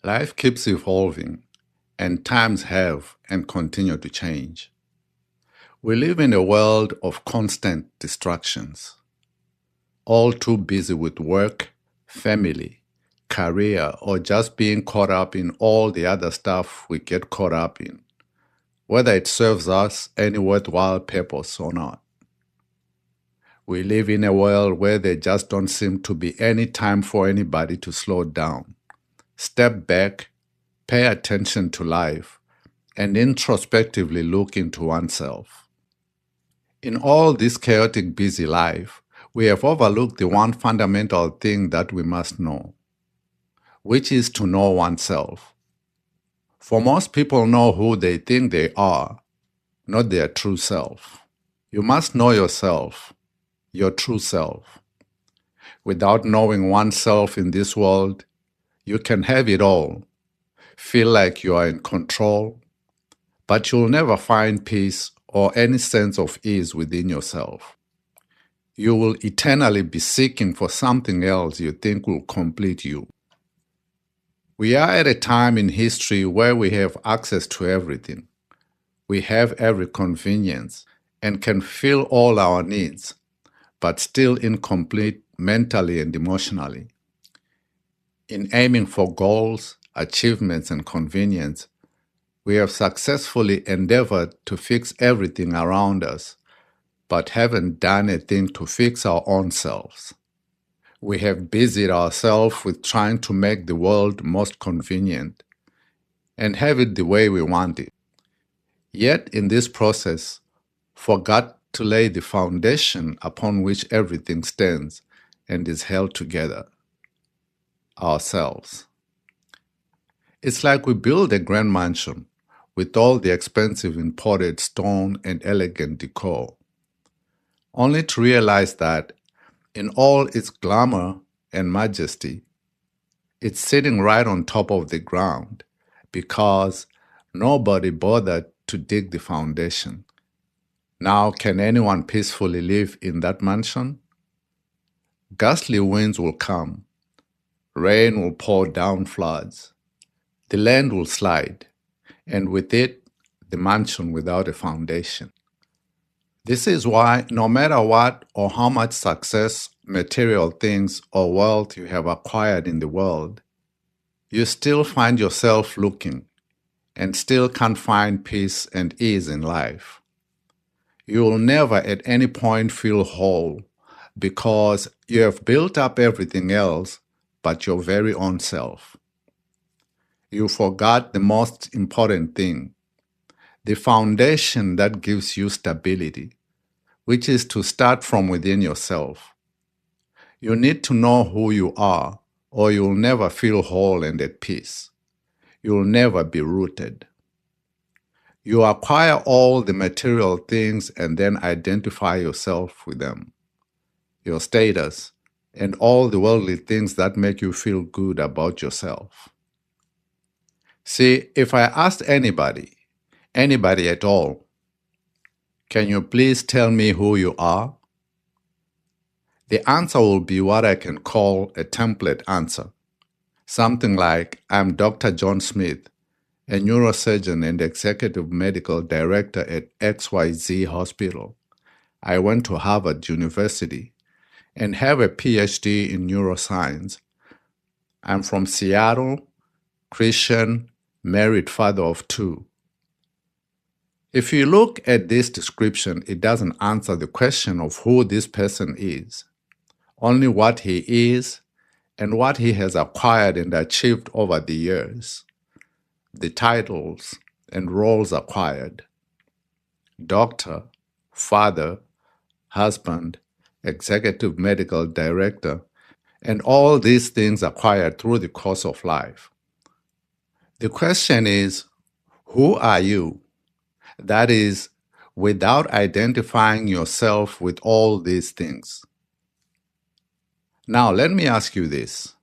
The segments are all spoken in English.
Life keeps evolving, and times have and continue to change. We live in a world of constant distractions, all too busy with work, family, career, or just being caught up in all the other stuff we get caught up in, whether it serves us any worthwhile purpose or not. We live in a world where there just don't seem to be any time for anybody to slow down, step back, pay attention to life, and introspectively look into oneself. In all this chaotic, busy life, we have overlooked the one fundamental thing that we must know, which is to know oneself. For most people know who they think they are, not their true self. You must know yourself, your true self. Without knowing oneself in this world, you can have it all, feel like you are in control, but you'll never find peace or any sense of ease within yourself. You will eternally be seeking for something else you think will complete you. We are at a time in history where we have access to everything. We have every convenience and can fill all our needs, but still incomplete mentally and emotionally. In aiming for goals, achievements, and convenience, we have successfully endeavored to fix everything around us, but haven't done a thing to fix our own selves. We have busied ourselves with trying to make the world most convenient and have it the way we want it. Yet in this process, forgot to lay the foundation upon which everything stands and is held together, ourselves. It's like we build a grand mansion with all the expensive imported stone and elegant decor, only to realize that in all its glamour and majesty, it's sitting right on top of the ground because nobody bothered to dig the foundation. Now, can anyone peacefully live in that mansion? Ghastly winds will come, rain will pour down floods, the land will slide, and with it, the mansion without a foundation. This is why no matter what or how much success, material things, or wealth you have acquired in the world, you still find yourself looking and still can't find peace and ease in life. You will never at any point feel whole because you have built up everything else but your very own self. You forgot the most important thing, the foundation that gives you stability, which is to start from within yourself. You need to know who you are, or you'll never feel whole and at peace. You'll never be rooted. You acquire all the material things and then identify yourself with them, your status, and all the worldly things that make you feel good about yourself. See, if I asked anybody at all, can you please tell me who you are? The answer will be what I can call a template answer. Something like, I'm Dr. John Smith, a neurosurgeon and executive medical director at XYZ Hospital. I went to Harvard University and have a PhD in neuroscience. I'm from Seattle, Christian, married father of 2. If you look at this description, it doesn't answer the question of who this person is, only what he is and what he has acquired and achieved over the years, the titles and roles acquired: doctor, father, husband, executive medical director, and all these things acquired through the course of life. The question is, who are you? That is, without identifying yourself with all these things. Now, let me ask you this.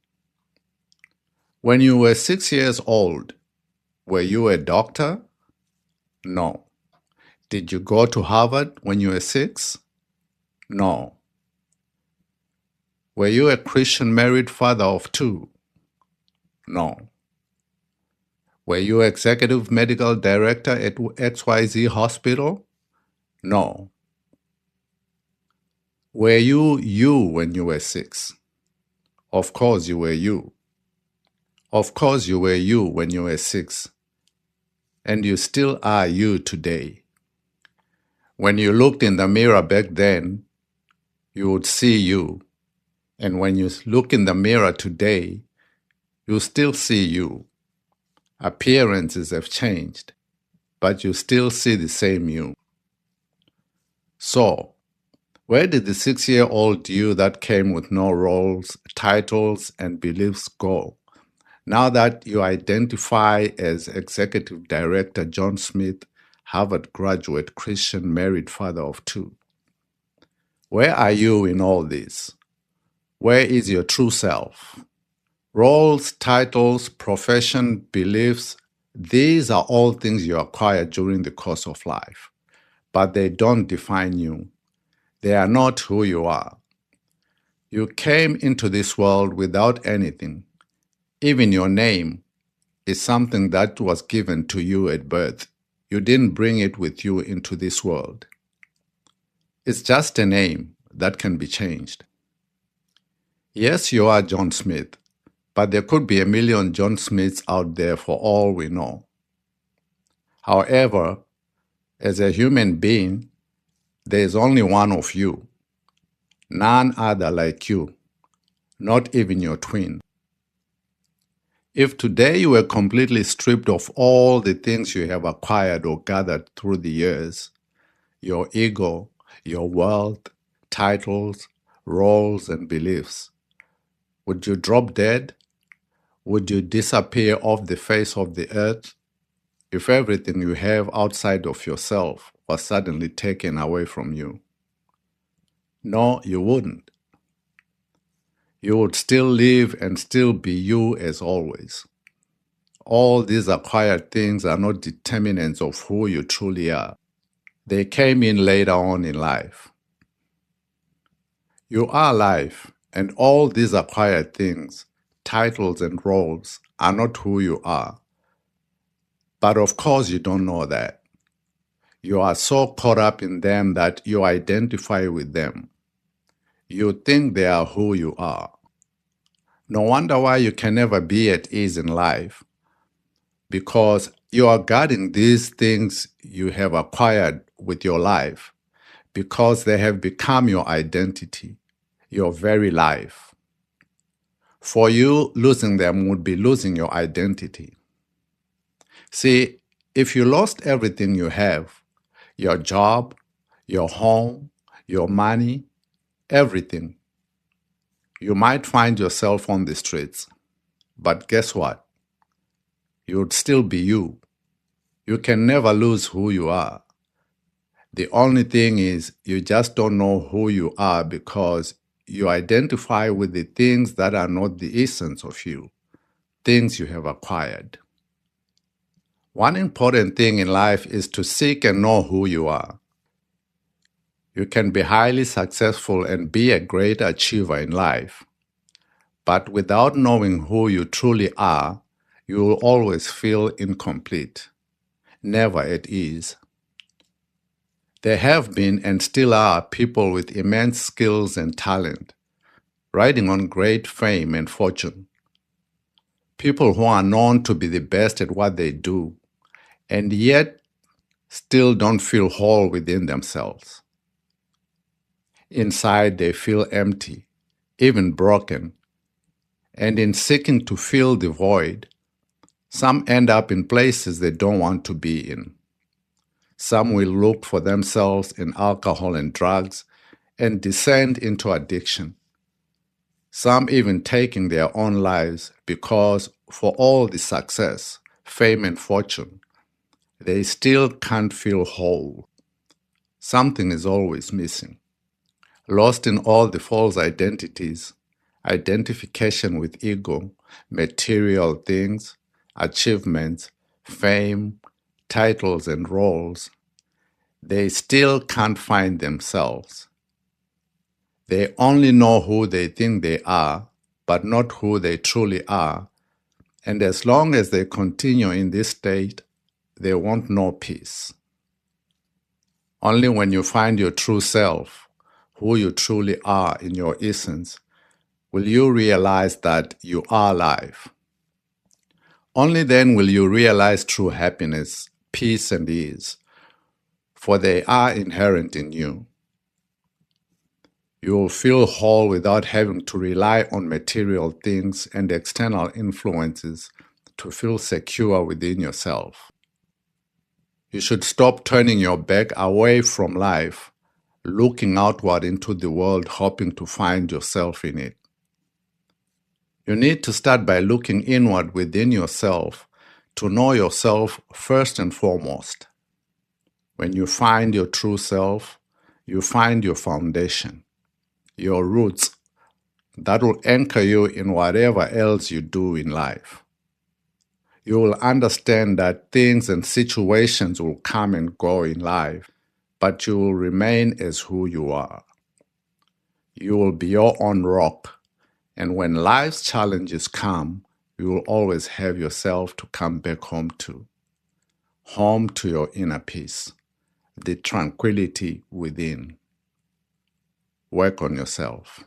When you were 6 years old, were you a doctor? No. Did you go to Harvard when you were 6? No. Were you a Christian married father of 2? No. Were you executive medical director at XYZ hospital? No. Were you you when you were 6? Of course you were you. Of course you were you when you were 6. And you still are you today. When you looked in the mirror back then, you would see you. And when you look in the mirror today, you still see you. Appearances have changed, but you still see the same you. So, where did the 6-year-old you that came with no roles, titles, and beliefs go? Now that you identify as Executive Director John Smith, Harvard graduate, Christian, married father of 2. Where are you in all this? Where is your true self? Roles, titles, profession, beliefs, these are all things you acquire during the course of life, but they don't define you. They are not who you are. You came into this world without anything. Even your name is something that was given to you at birth. You didn't bring it with you into this world. It's just a name that can be changed. Yes, you are John Smith, but there could be a million John Smiths out there for all we know. However, as a human being, there is only one of you, none other like you, not even your twin. If today you were completely stripped of all the things you have acquired or gathered through the years, your ego, your wealth, titles, roles, and beliefs, would you drop dead? Would you disappear off the face of the earth if everything you have outside of yourself was suddenly taken away from you? No, you wouldn't. You would still live and still be you as always. All these acquired things are not determinants of who you truly are. They came in later on in life. You are life, and all these acquired things, titles and roles, are not who you are. But of course you don't know that. You are so caught up in them that you identify with them. You think they are who you are. No wonder why you can never be at ease in life, because you are guarding these things you have acquired with your life, because they have become your identity, your very life. For you, losing them would be losing your identity. See, if you lost everything you have, your job, your home, your money, everything, you might find yourself on the streets. But guess what? You would still be you. You can never lose who you are. The only thing is you just don't know who you are because you identify with the things that are not the essence of you, things you have acquired. One important thing in life is to seek and know who you are. You can be highly successful and be a great achiever in life, but without knowing who you truly are, you will always feel incomplete, never at ease. There have been and still are people with immense skills and talent, riding on great fame and fortune. People who are known to be the best at what they do, and yet still don't feel whole within themselves. Inside, they feel empty, even broken, and in seeking to fill the void, some end up in places they don't want to be in. Some will look for themselves in alcohol and drugs and descend into addiction. Some even taking their own lives because for all the success, fame, and fortune, they still can't feel whole. Something is always missing. Lost in all the false identities, identification with ego, material things, achievements, fame, titles, and roles, they still can't find themselves. They only know who they think they are, but not who they truly are, And as long as they continue in this state, they won't know peace. Only when you find your true self, who you truly are in your essence, will you realize that you are alive. Only then will you realize true happiness, peace, and ease, for they are inherent in you. You will feel whole without having to rely on material things and external influences to feel secure within yourself. You should stop turning your back away from life, looking outward into the world, hoping to find yourself in it. You need to start by looking inward within yourself to know yourself first and foremost. When you find your true self, you find your foundation, your roots that will anchor you in whatever else you do in life. You will understand that things and situations will come and go in life, but you will remain as who you are. You will be your own rock, and when life's challenges come, you will always have yourself to come back home to your inner peace, the tranquility within. Work on yourself.